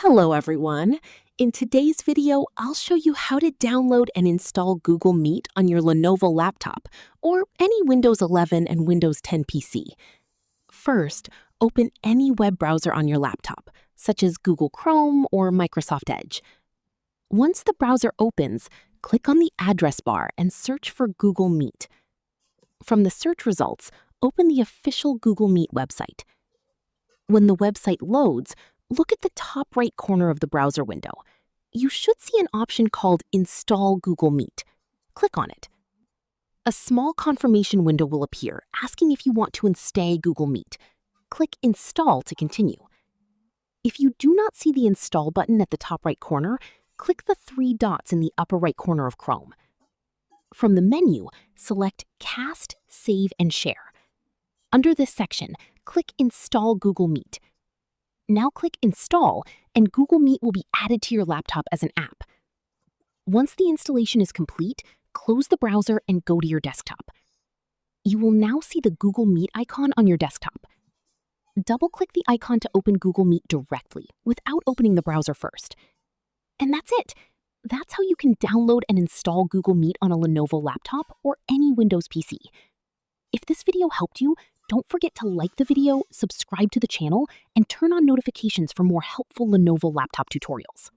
Hello everyone! In today's video, I'll show you how to download and install Google Meet on your Lenovo laptop or any Windows 11 and Windows 10 PC. First, open any web browser on your laptop, such as Google Chrome or Microsoft Edge. Once the browser opens, click on the address bar and search for Google Meet. From the search results, open the official Google Meet website. When the website loads, look at the top right corner of the browser window. You should see an option called Install Google Meet. Click on it. A small confirmation window will appear asking if you want to install Google Meet. Click Install to continue. If you do not see the Install button at the top right corner, click the three dots in the upper right corner of Chrome. From the menu, select Cast, Save, and Share. Under this section, click Install Google Meet. Now click Install, and Google Meet will be added to your laptop as an app. Once the installation is complete, close the browser and go to your desktop. You will now see the Google Meet icon on your desktop. Double-click the icon to open Google Meet directly, without opening the browser first. And that's it! That's how you can download and install Google Meet on a Lenovo laptop or any Windows PC. If this video helped you, don't forget to like the video, subscribe to the channel, and turn on notifications for more helpful Lenovo laptop tutorials.